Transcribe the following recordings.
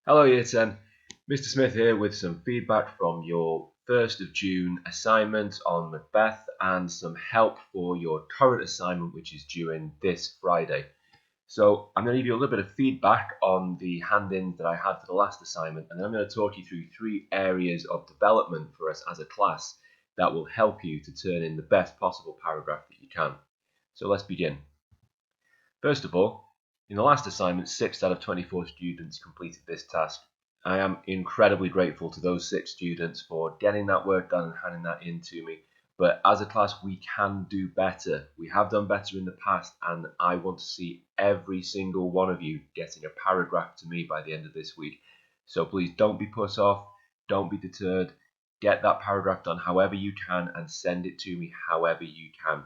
Hello Year 10, Mr. Smith here with some feedback from your 1st of June assignment on Macbeth and some help for your current assignment which is due in this Friday. So I'm going to give you a little bit of feedback on the hand-ins that I had for the last assignment, and then I'm going to talk you through 3 areas of development for us as a class that will help you to turn in the best possible paragraph that you can. So let's begin. First of all, in the last assignment, 6 out of 24 students completed this task. I am incredibly grateful to those 6 students for getting that work done and handing that in to me. But as a class, we can do better. We have done better in the past, and I want to see every single one of you getting a paragraph to me by the end of this week. So please don't be put off, don't be deterred. Get that paragraph done however you can and send it to me however you can.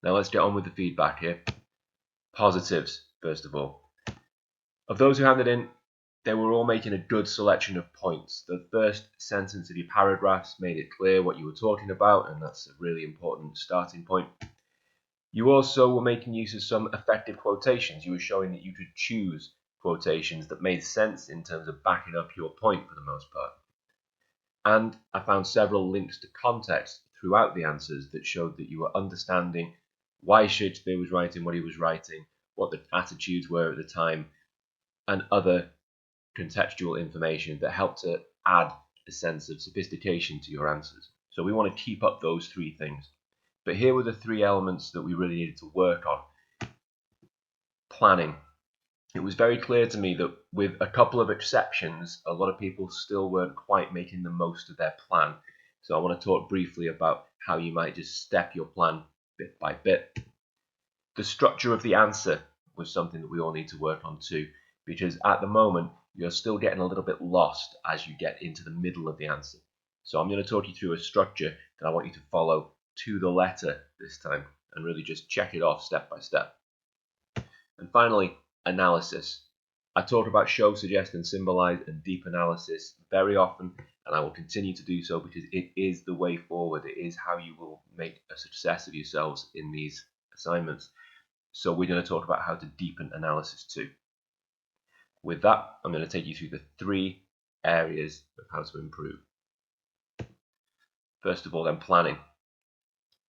Now let's get on with the feedback here. Positives, first of all. Of those who handed in, they were all making a good selection of points. The first sentence of your paragraphs made it clear what you were talking about, and that's a really important starting point. You also were making use of some effective quotations. You were showing that you could choose quotations that made sense in terms of backing up your point for the most part. And I found several links to context throughout the answers that showed that you were understanding why Shakespeare was writing what he was writing, what the attitudes were at the time, and other contextual information that helped to add a sense of sophistication to your answers. So we want to keep up those 3 things. But here were the 3 elements that we really needed to work on. Planning. It was very clear to me that with a couple of exceptions, a lot of people still weren't quite making the most of their plan. So I want to talk briefly about how you might just step your plan bit by bit. The structure of the answer was something that we all need to work on too, because at the moment you're still getting a little bit lost as you get into the middle of the answer. So I'm going to talk you through a structure that I want you to follow to the letter this time and really just check it off step by step. And finally, analysis. I talk about show, suggest, and symbolize and deep analysis very often, and I will continue to do so because it is the way forward. It is how you will make a success of yourselves in these assignments. So we're going to talk about how to deepen analysis too. With that, I'm going to take you through the 3 areas of how to improve. First of all, then planning.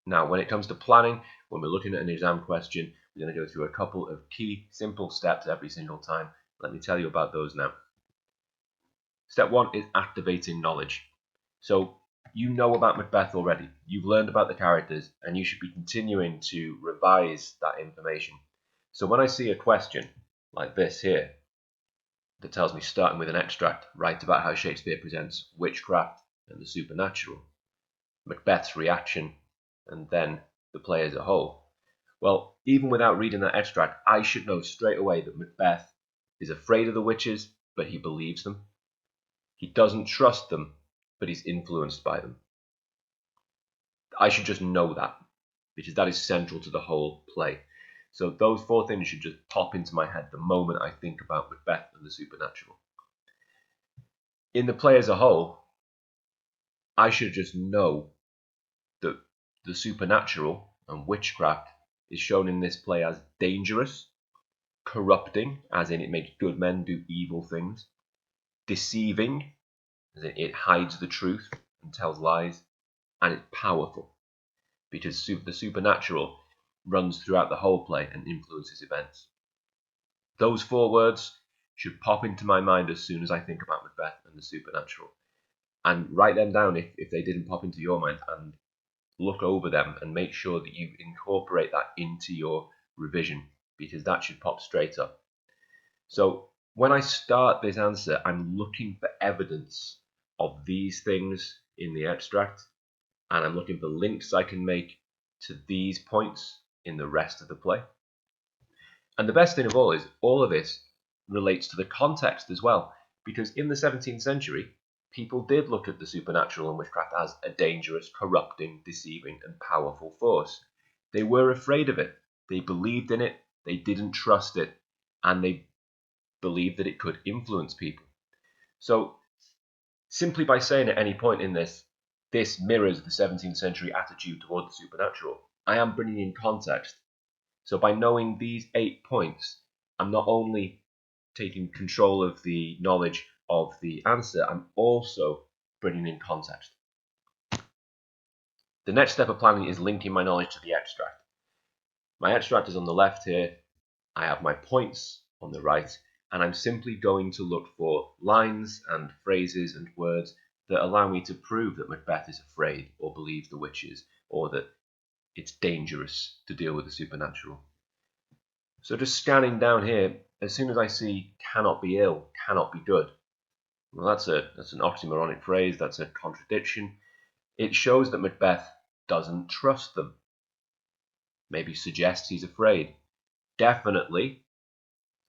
Now, when it comes to planning, when we're looking at an exam question, we're going to go through a couple of key, simple steps every single time. Let me tell you about those now. Step 1 is activating knowledge. So you know about Macbeth already. You've learned about the characters, and you should be continuing to revise that information. So when I see a question like this here, that tells me, starting with an extract, write about how Shakespeare presents witchcraft and the supernatural, Macbeth's reaction, and then the play as a whole. Well, even without reading that extract, I should know straight away that Macbeth is afraid of the witches, but he believes them. He doesn't trust them, but he's influenced by them. I should just know that, because that is central to the whole play. So those 4 things should just pop into my head the moment I think about Macbeth and the supernatural. In the play as a whole, I should just know that the supernatural and witchcraft is shown in this play as dangerous, corrupting, as in it makes good men do evil things, deceiving, as in it hides the truth and tells lies, and it's powerful, because the supernatural runs throughout the whole play and influences events. Those 4 words should pop into my mind as soon as I think about Macbeth and the supernatural. And write them down if they didn't pop into your mind, and look over them and make sure that you incorporate that into your revision, because that should pop straight up. So when I start this answer, I'm looking for evidence of these things in the extract, and I'm looking for links I can make to these points in the rest of the play. And the best thing of all is all of this relates to the context as well, because in the 17th century, people did look at the supernatural and witchcraft as a dangerous, corrupting, deceiving, and powerful force. They were afraid of it. They believed in it. They didn't trust it. And they believed that it could influence people. So simply by saying at any point in this mirrors the 17th century attitude toward the supernatural, I am bringing in context. So by knowing these 8 points, I'm not only taking control of the knowledge of the answer, I'm also bringing in context. The next step of planning is linking my knowledge to the extract. My extract is on the left here. I have my points on the right, and I'm simply going to look for lines and phrases and words that allow me to prove that Macbeth is afraid or believes the witches, or that it's dangerous to deal with the supernatural. So just scanning down here, as soon as I see cannot be ill, cannot be good, well, that's an oxymoronic phrase, that's a contradiction. It shows that Macbeth doesn't trust them. Maybe suggests he's afraid. Definitely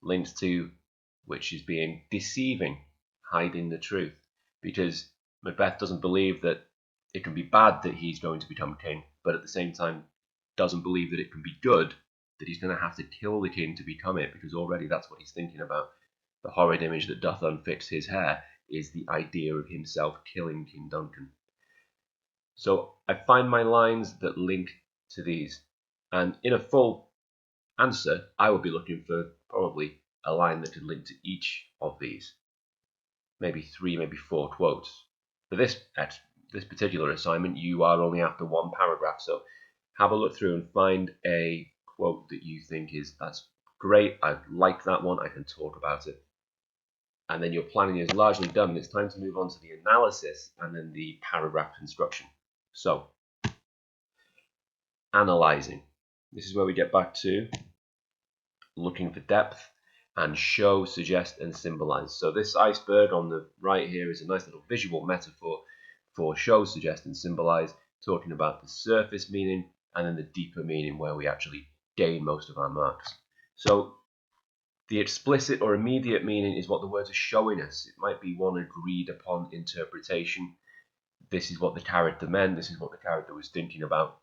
links to witches being deceiving, hiding the truth, because Macbeth doesn't believe that it can be bad that he's going to become king, but at the same time doesn't believe that it can be good, that he's going to have to kill the king to become it, because already that's what he's thinking about. The horrid image that doth unfix his hair is the idea of himself killing King Duncan. So I find my lines that link to these, and in a full answer I will be looking for probably a line that could link to each of these. Maybe 3, maybe 4 quotes. For this particular assignment, you are only after 1 paragraph, so have a look through and find a quote that you think that's great, I like that one, I can talk about it. And then your planning is largely done, and it's time to move on to the analysis and then the paragraph construction. So, analysing. This is where we get back to looking for depth and show, suggest, and symbolize. So this iceberg on the right here is a nice little visual metaphor for show, suggest, and symbolize, talking about the surface meaning and then the deeper meaning where we actually gain most of our marks. So the explicit or immediate meaning is what the words are showing us. It might be one agreed upon interpretation. This is what the character meant, this is what the character was thinking about.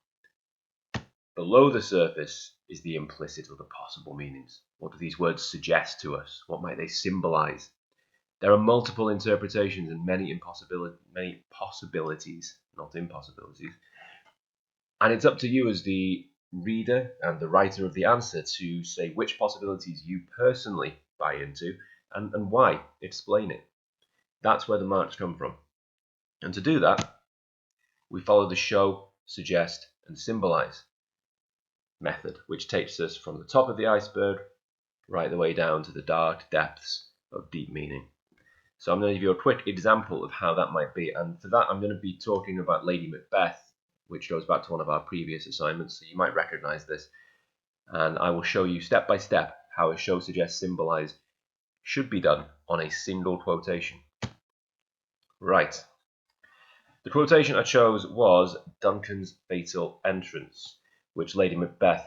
Below the surface is the implicit or the possible meanings. What do these words suggest to us? What might they symbolize? There are multiple interpretations and many possibilities, not impossibilities. And it's up to you as the reader and the writer of the answer to say which possibilities you personally buy into and why. Explain it. That's where the marks come from. And to do that, we follow the show, suggest, and symbolize method, which takes us from the top of the iceberg right the way down to the dark depths of deep meaning. So I'm going to give you a quick example of how that might be, and for that I'm going to be talking about Lady Macbeth, which goes back to one of our previous assignments, so you might recognize this, and I will show you step by step how a show, suggest, symbolize should be done on a single quotation. Right. The quotation I chose was Duncan's fatal entrance, which Lady Macbeth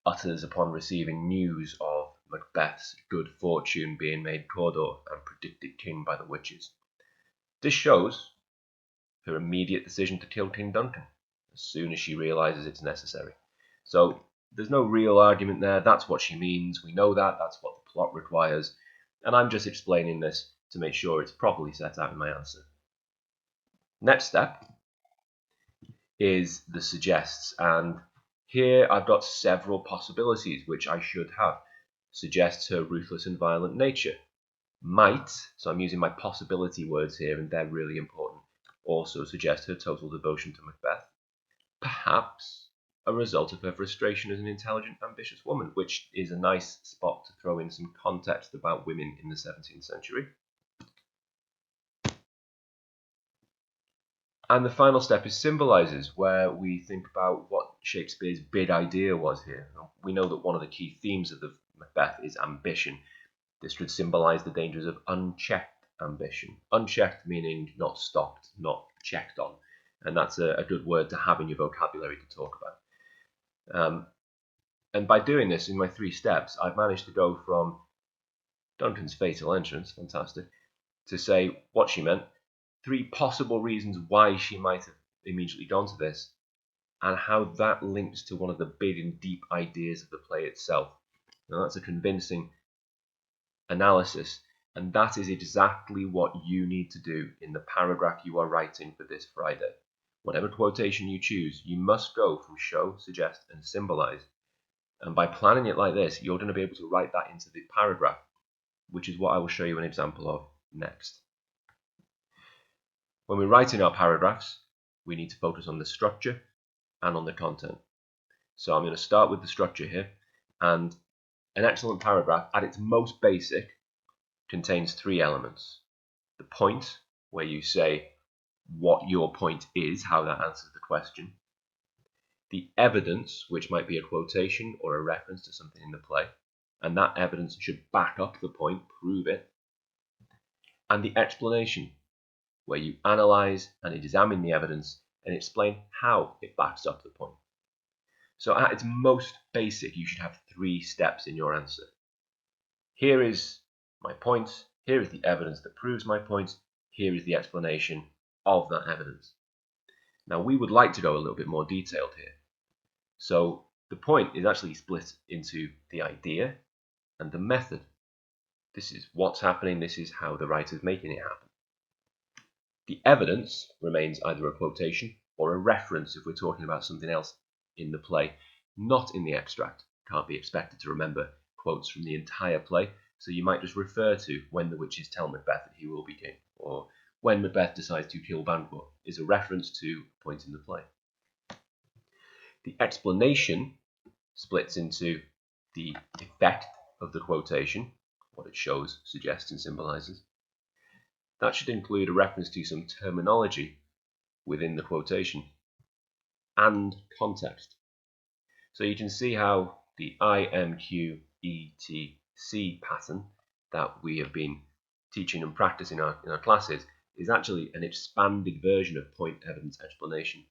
utters upon receiving news of Macbeth's good fortune being made Cawdor and predicted king by the witches. This shows her immediate decision to kill King Duncan as soon as she realizes it's necessary. So there's no real argument there. That's what she means. We know that. That's what the plot requires. And I'm just explaining this to make sure it's properly set out in my answer. Next step is the suggests, and here I've got several possibilities which I should have. Suggests her ruthless and violent nature. Might, so I'm using my possibility words here and they're really important, also suggest her total devotion to Macbeth. Perhaps a result of her frustration as an intelligent, ambitious woman, which is a nice spot to throw in some context about women in the 17th century. And the final step is symbolizes, where we think about what Shakespeare's big idea was here. We know that one of the key themes of the Macbeth is ambition. This could symbolize the dangers of unchecked ambition. Unchecked meaning not stopped, not checked on. And that's a good word to have in your vocabulary to talk about. And by doing this in my 3 steps, I've managed to go from Duncan's fatal entrance, fantastic, to say what she meant, 3 possible reasons why she might have immediately gone to this, and how that links to one of the big and deep ideas of the play itself. Now that's a convincing analysis, and that is exactly what you need to do in the paragraph you are writing for this Friday. Whatever quotation you choose, you must go from show, suggest, and symbolize. And by planning it like this, you're going to be able to write that into the paragraph. which is what I will show you an example of next. When we're writing our paragraphs, we need to focus on the structure and on the content. So I'm going to start with the structure here, and an excellent paragraph at its most basic contains three elements. The point, where you say what your point is, how that answers the question. The evidence, which might be a quotation or a reference to something in the play, and that evidence should back up the point, prove it. And the explanation, where you analyze and examine the evidence and explain how it backs up the point. So at its most basic, you should have three steps in your answer. Here is my point, here is the evidence that proves my point, here is the explanation of that evidence. Now we would like to go a little bit more detailed here. So the point is actually split into the idea and the method. This is what's happening, this is how the writer's making it happen. The evidence remains either a quotation or a reference if we're talking about something else in the play, not in the extract. Can't be expected to remember quotes from the entire play, so you might just refer to when the witches tell Macbeth that he will be king, or when Macbeth decides to kill Banquo is a reference to a point in the play. The explanation splits into the effect of the quotation, what it shows, suggests, and symbolizes. That should include a reference to some terminology within the quotation and context. So you can see how the IMQ ETC pattern that we have been teaching and practicing in our classes is actually an expanded version of point, evidence, explanation.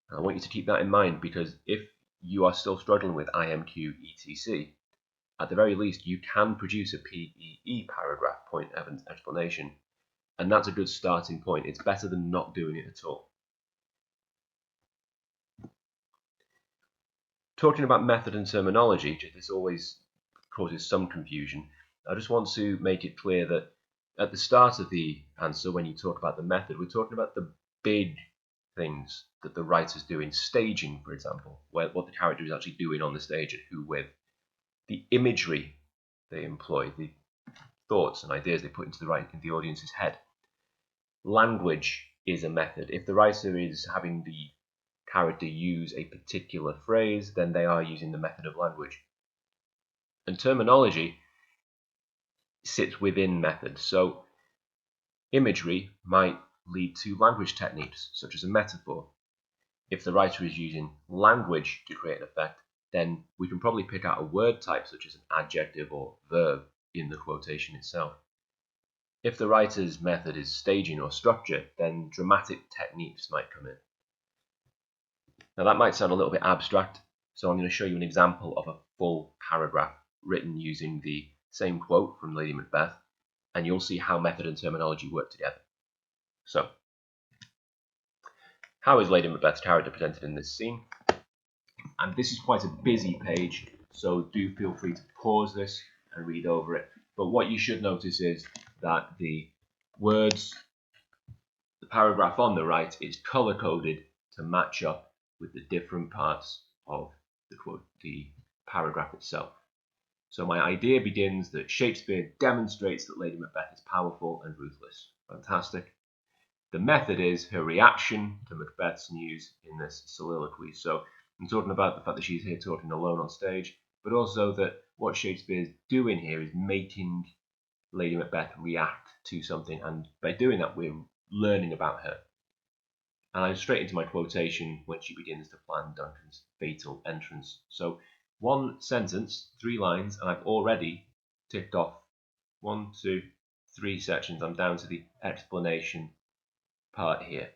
And I want you to keep that in mind, because if you are still struggling with IMQ ETC, at the very least you can produce a PEE paragraph, point, evidence, explanation, and that's a good starting point. It's better than not doing it at all. Talking about method and terminology, this always causes some confusion. I just want to make it clear that at the start of the answer, when you talk about the method, we're talking about the big things that the writer's doing. Staging, for example, what the character is actually doing on the stage and who with. The imagery they employ, the thoughts and ideas they put into the audience's head. Language is a method. If the writer is having the character use a particular phrase, then they are using the method of language. And terminology sits within methods. So imagery might lead to language techniques, such as a metaphor. If the writer is using language to create an effect, then we can probably pick out a word type, such as an adjective or verb, in the quotation itself. If the writer's method is staging or structure, then dramatic techniques might come in. Now that might sound a little bit abstract, so I'm going to show you an example of a full paragraph written using the same quote from Lady Macbeth, and you'll see how method and terminology work together. So, how is Lady Macbeth's character presented in this scene? And this is quite a busy page, so do feel free to pause this and read over it. But what you should notice is that the words, the paragraph on the right, is color-coded to match up with the different parts of the paragraph itself. So my idea begins that Shakespeare demonstrates that Lady Macbeth is powerful and ruthless. Fantastic. The method is her reaction to Macbeth's news in this soliloquy. So I'm talking about the fact that she's here talking alone on stage, but also that what Shakespeare's doing here is making Lady Macbeth react to something, and by doing that we're learning about her. And I'm straight into my quotation when she begins to plan Duncan's fatal entrance. So one sentence, 3 lines, and I've already ticked off 1, 2, 3 sections. I'm down to the explanation part here.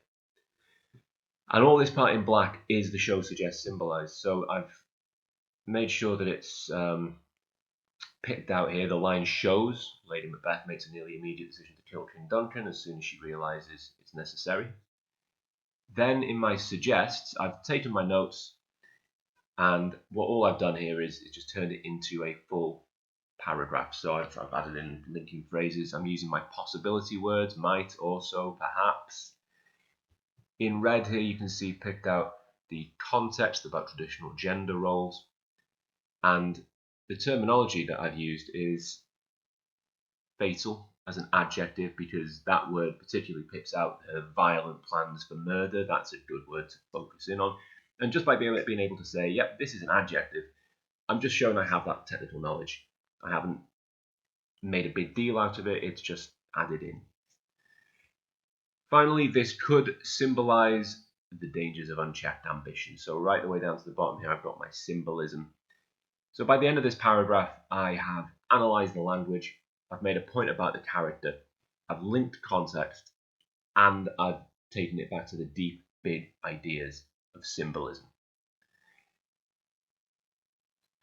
And all this part in black is the show suggests symbolized. So I've made sure that it's picked out here. The line shows Lady Macbeth makes a nearly immediate decision to kill King Duncan as soon as she realizes it's necessary. Then in my suggests, I've taken my notes, and all I've done here is just turned it into a full paragraph. So I've added in linking phrases. I'm using my possibility words, might, also, perhaps. In red here you can see picked out the context about traditional gender roles, and the terminology that I've used is fatal as an adjective because that word particularly picks out violent plans for murder. That's a good word to focus in on. And just by being able to say, yep, this is an adjective, I'm just showing I have that technical knowledge. I haven't made a big deal out of it, it's just added in. Finally, this could symbolize the dangers of unchecked ambition. So right the way down to the bottom here, I've got my symbolism. So by the end of this paragraph, I have analysed the language, I've made a point about the character, I've linked context, and I've taken it back to the deep, big ideas of symbolism.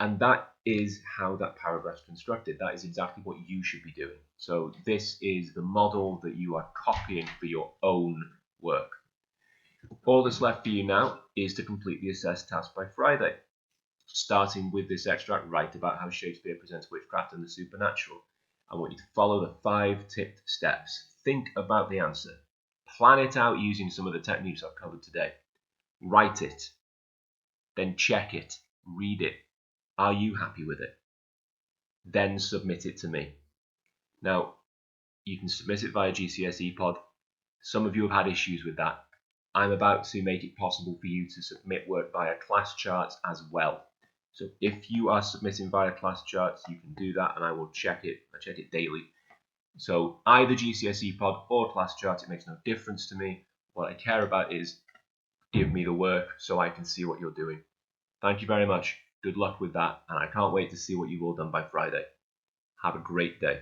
And that is how that paragraph's constructed. That is exactly what you should be doing. So this is the model that you are copying for your own work. All that's left for you now is to complete the assessed task by Friday. Starting with this extract, write about how Shakespeare presents witchcraft and the supernatural. I want you to follow the 5 tipped steps. Think about the answer. Plan it out using some of the techniques I've covered today. Write it. Then check it. Read it. Are you happy with it? Then submit it to me. Now, you can submit it via GCSE Pod. Some of you have had issues with that. I'm about to make it possible for you to submit work via class charts as well. So if you are submitting via class charts, you can do that and I will check it. I check it daily. So either GCSE Pod or class chart, it makes no difference to me. What I care about is give me the work so I can see what you're doing. Thank you very much. Good luck with that, and I can't wait to see what you've all done by Friday. Have a great day.